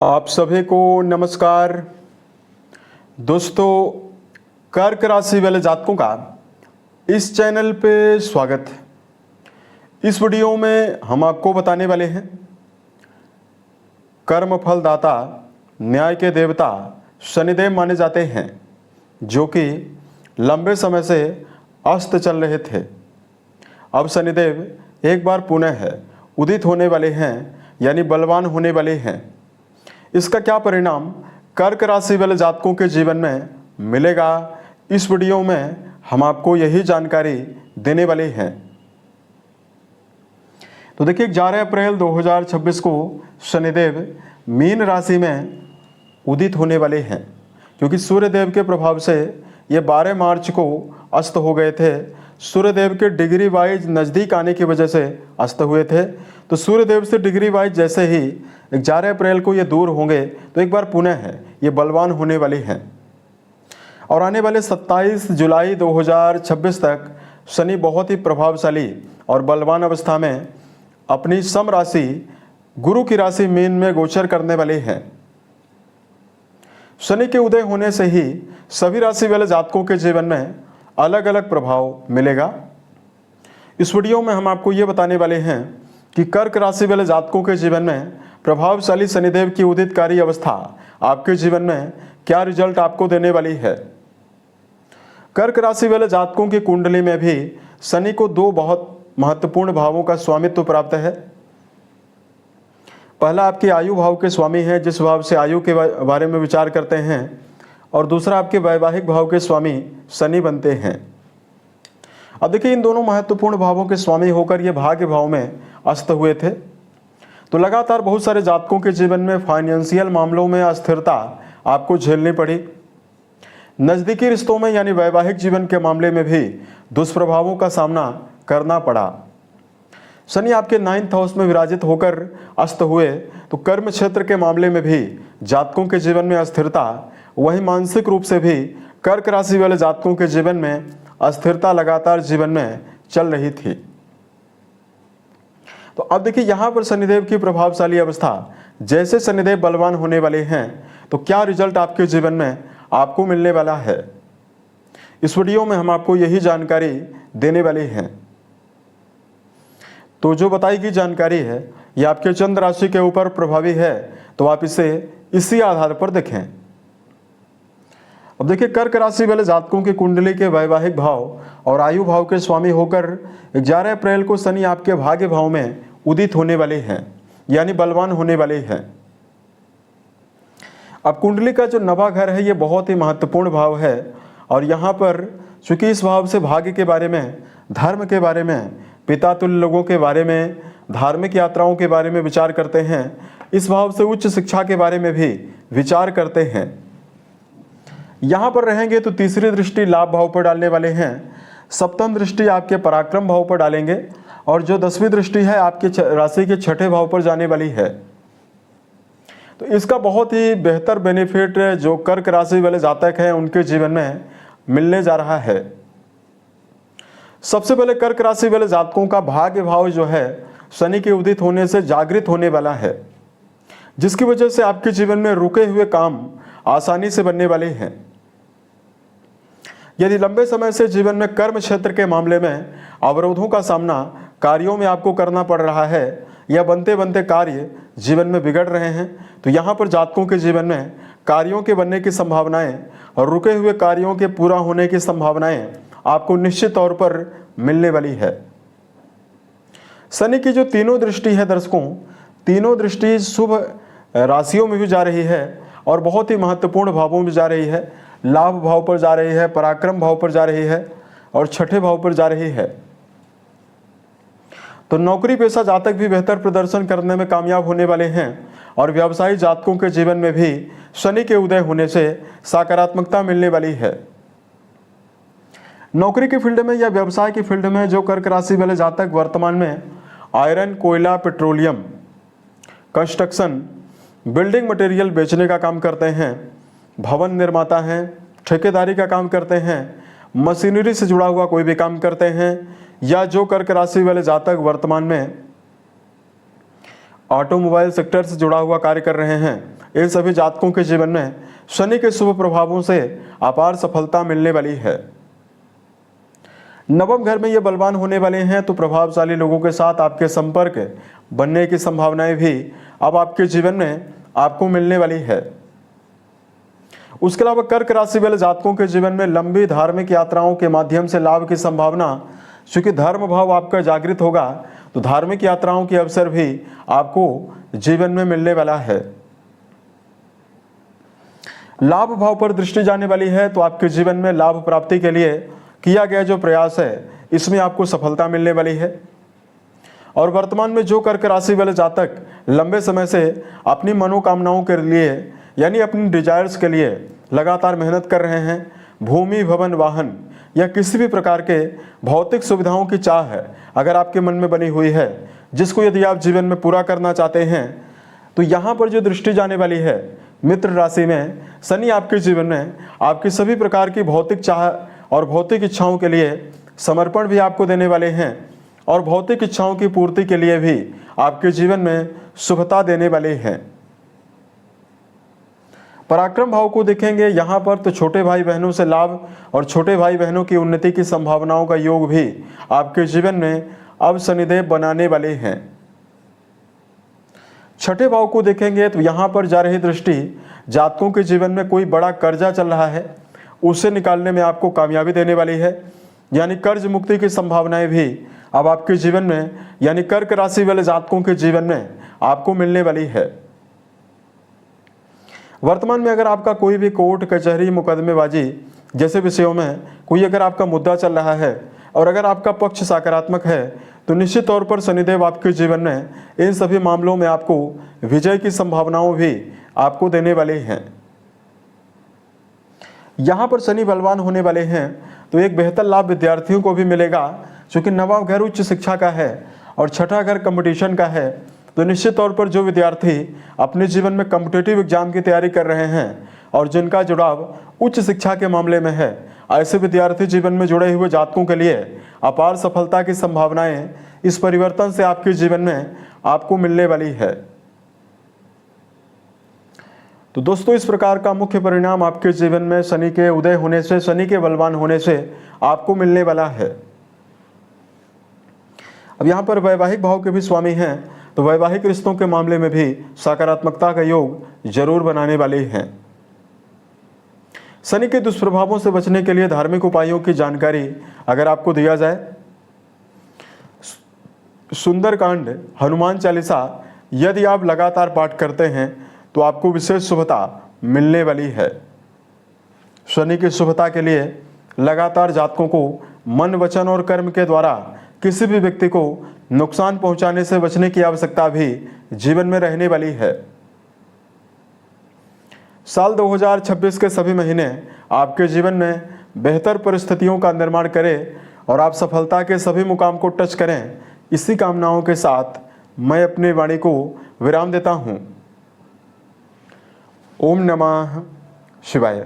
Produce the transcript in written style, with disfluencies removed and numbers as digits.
आप सभी को नमस्कार। दोस्तों, कर्क राशि वाले जातकों का इस चैनल पे स्वागत है। इस वीडियो में हम आपको बताने वाले हैं कर्म फल दाता, न्याय के देवता शनिदेव माने जाते हैं, जो कि लंबे समय से अस्त चल रहे थे। अब शनिदेव एक बार पुनः उदित होने वाले हैं, यानी बलवान होने वाले हैं। इसका क्या परिणाम कर्क राशि वाले जातकों के जीवन में मिलेगा, इस वीडियो में हम आपको यही जानकारी देने वाले हैं। तो देखिए, 11 अप्रैल 2026 को शनिदेव मीन राशि में उदित होने वाले हैं, क्योंकि सूर्यदेव के प्रभाव से ये 12 मार्च को अस्त हो गए थे। सूर्यदेव के डिग्री वाइज नज़दीक आने की वजह से अस्त हुए थे। तो सूर्यदेव से डिग्री वाइज जैसे ही 11 अप्रैल को ये दूर होंगे तो एक बार पुनः ये बलवान होने वाले हैं। और आने वाले 27 जुलाई 2026 तक शनि बहुत ही प्रभावशाली और बलवान अवस्था में अपनी सम राशि गुरु की राशि मीन में गोचर करने वाले हैं। शनि के उदय होने से ही सभी राशि वाले जातकों के जीवन में अलग अलग प्रभाव मिलेगा। इस वीडियो में हम आपको ये बताने वाले हैं कि कर्क राशि वाले जातकों के जीवन में प्रभावशाली शनिदेव की उदितकारी अवस्था आपके जीवन में क्या रिजल्ट आपको देने वाली है। कर्क राशि वाले जातकों की कुंडली में भी शनि को दो बहुत महत्वपूर्ण भावों का स्वामित्व प्राप्त है। पहला आपके आयु भाव के स्वामी है, जिस भाव से आयु के बारे में विचार करते हैं, और दूसरा आपके वैवाहिक भाव के स्वामी शनि बनते हैं। अब देखिए, इन दोनों महत्वपूर्ण भावों के स्वामी होकर ये भाग्य भाव में अस्त हुए थे। तो लगातार बहुत सारे जातकों के जीवन में फाइनेंशियल मामलों में अस्थिरता आपको झेलनी पड़ी। नज़दीकी रिश्तों में यानी वैवाहिक जीवन के मामले में भी दुष्प्रभावों का सामना करना पड़ा। शनि आपके 9th हाउस में विराजित होकर अस्त हुए तो कर्म क्षेत्र के मामले में भी जातकों के जीवन में अस्थिरता, वहीं मानसिक रूप से भी कर्क राशि वाले जातकों के जीवन में अस्थिरता लगातार जीवन में चल रही थी। तो अब देखिए, यहाँ पर शनिदेव की प्रभावशाली अवस्था, जैसे शनिदेव बलवान होने वाले हैं तो क्या रिजल्ट आपके जीवन में आपको मिलने वाला है, इस वीडियो में हम आपको यही जानकारी देने वाले हैं। तो जो बताई गई जानकारी है ये आपके चंद्र राशि के ऊपर प्रभावी है, तो आप इसे इसी आधार पर देखें। अब देखिए, कर्क राशि वाले जातकों की कुंडली के वैवाहिक भाव और आयु भाव के स्वामी होकर 11 अप्रैल को शनि आपके भाग्य भाव में उदित होने वाले हैं, यानी बलवान होने वाले हैं। अब कुंडली का जो नवा घर है ये बहुत ही महत्वपूर्ण भाव है, और यहाँ पर चूंकि इस भाव से भाग्य के बारे में, धर्म के बारे में, पिता तुल्य लोगों के बारे में, धार्मिक यात्राओं के बारे में विचार करते हैं, इस भाव से उच्च शिक्षा के बारे में भी विचार करते हैं। यहाँ पर रहेंगे तो तीसरी दृष्टि लाभ भाव पर डालने वाले हैं, सप्तम दृष्टि आपके पराक्रम भाव पर डालेंगे, और जो 10वीं दृष्टि है आपके राशि के 6ठे भाव पर जाने वाली है। तो इसका बहुत ही बेहतर बेनिफिट जो कर्क राशि वाले जातक हैं उनके जीवन में मिलने जा रहा है। सबसे पहले कर्क राशि वाले जातकों का भाग्य भाव जो है शनि के उदित होने से जागृत होने वाला है, जिसकी वजह से आपके जीवन में रुके हुए काम आसानी से बनने वाले हैं। यदि लंबे समय से जीवन में कर्म क्षेत्र के मामले में अवरोधों का सामना कार्यों में आपको करना पड़ रहा है, या बनते बनते कार्य जीवन में बिगड़ रहे हैं, तो यहाँ पर जातकों के जीवन में कार्यों के बनने की संभावनाएं और रुके हुए कार्यों के पूरा होने की संभावनाएं आपको निश्चित तौर पर मिलने वाली है। शनि की जो तीनों दृष्टि है दर्शकों, तीनों दृष्टि शुभ राशियों में भी जा रही है और बहुत ही महत्वपूर्ण भावों में जा रही है। लाभ भाव पर जा रही है, पराक्रम भाव पर जा रही है, और 6ठे भाव पर जा रही है। तो नौकरी पेशा जातक भी बेहतर प्रदर्शन करने में कामयाब होने वाले हैं, और व्यवसायी जातकों के जीवन में भी शनि के उदय होने से सकारात्मकता मिलने वाली है। नौकरी की फील्ड में या व्यवसाय की फील्ड में जो कर्क राशि वाले जातक वर्तमान में आयरन, कोयला, पेट्रोलियम, कंस्ट्रक्शन, बिल्डिंग मटेरियल बेचने का काम करते हैं, भवन निर्माता हैं, ठेकेदारी का काम करते हैं, मशीनरी से जुड़ा हुआ कोई भी काम करते हैं, या जो कर्क राशि वाले जातक वर्तमान में ऑटोमोबाइल सेक्टर से जुड़ा हुआ कार्य कर रहे हैं, इन सभी जातकों के जीवन में शनि के शुभ प्रभावों से अपार सफलता मिलने वाली है। नवम घर में ये बलवान होने वाले हैं, तो प्रभावशाली लोगों के साथ आपके संपर्क बनने की संभावनाएं भी अब आपके जीवन में आपको मिलने वाली है। उसके अलावा कर्क राशि वाले जातकों के जीवन में लंबी धार्मिक यात्राओं के माध्यम से लाभ की संभावना, चूंकि धर्म भाव आपका जागृत होगा तो धार्मिक यात्राओं के अवसर भी आपको जीवन में मिलने वाला है। लाभ भाव पर दृष्टि जाने वाली है, तो आपके जीवन में लाभ प्राप्ति के लिए किया गया जो प्रयास है इसमें आपको सफलता मिलने वाली है। और वर्तमान में जो कर्क राशि वाले जातक लंबे समय से अपनी मनोकामनाओं के लिए यानी अपनी डिजायर्स के लिए लगातार मेहनत कर रहे हैं, भूमि भवन वाहन या किसी भी प्रकार के भौतिक सुविधाओं की चाह है अगर आपके मन में बनी हुई है, जिसको यदि आप जीवन में पूरा करना चाहते हैं, तो यहाँ पर जो दृष्टि जाने वाली है मित्र राशि में, शनि आपके जीवन में आपकी सभी प्रकार की भौतिक चाह और भौतिक इच्छाओं के लिए समर्पण भी आपको देने वाले हैं और भौतिक इच्छाओं की पूर्ति के लिए भी आपके जीवन में शुभता देने वाले हैं। पराक्रम भाव को देखेंगे यहाँ पर, तो छोटे भाई बहनों से लाभ और छोटे भाई बहनों की उन्नति की संभावनाओं का योग भी आपके जीवन में अब शनिदेव बनाने वाले हैं। छठे भाव को देखेंगे तो यहाँ पर जा रही दृष्टि जातकों के जीवन में कोई बड़ा कर्जा चल रहा है उसे निकालने में आपको कामयाबी देने वाली है, यानी कर्ज मुक्ति की संभावनाएं भी अब आपके जीवन में यानी कर्क राशि वाले जातकों के जीवन में आपको मिलने वाली है। वर्तमान में अगर आपका कोई भी कोर्ट कचहरी मुकदमेबाजी जैसे विषयों में कोई अगर आपका मुद्दा चल रहा है और अगर आपका पक्ष सकारात्मक है, तो निश्चित तौर पर शनिदेव आपके जीवन में इन सभी मामलों में आपको विजय की संभावनाओं भी आपको देने वाले हैं। यहाँ पर शनि बलवान होने वाले हैं, तो एक बेहतर लाभ विद्यार्थियों को भी मिलेगा, क्योंकि नवा घर उच्च शिक्षा का है और छठा घर कंपटीशन का है। तो निश्चित तौर पर जो विद्यार्थी अपने जीवन में कॉम्पिटिटिव एग्जाम की तैयारी कर रहे हैं और जिनका जुड़ाव उच्च शिक्षा के मामले में है, ऐसे विद्यार्थी जीवन में जुड़े हुए जातकों के लिए अपार सफलता की संभावनाएं इस परिवर्तन से आपके जीवन में आपको मिलने वाली है। तो दोस्तों, इस प्रकार का मुख्य परिणाम आपके जीवन में शनि के उदय होने से, शनि के बलवान होने से आपको मिलने वाला है। अब यहाँ पर वैवाहिक भाव के भी स्वामी हैं, तो वैवाहिक रिश्तों के मामले में भी सकारात्मकता का योग जरूर बनाने वाले हैं। शनि के दुष्प्रभावों से बचने के लिए धार्मिक उपायों की जानकारी अगर आपको दिया जाए, सुंदरकांड, हनुमान चालीसा यदि आप लगातार पाठ करते हैं तो आपको विशेष शुभता मिलने वाली है। शनि की शुभता के लिए लगातार जातकों को मन, वचन और कर्म के द्वारा किसी भी व्यक्ति को नुकसान पहुंचाने से बचने की आवश्यकता भी जीवन में रहने वाली है। साल 2026 के सभी महीने आपके जीवन में बेहतर परिस्थितियों का निर्माण करें और आप सफलता के सभी मुकाम को टच करें, इसी कामनाओं के साथ मैं अपनी वाणी को विराम देता हूं। ओम नमः शिवाय।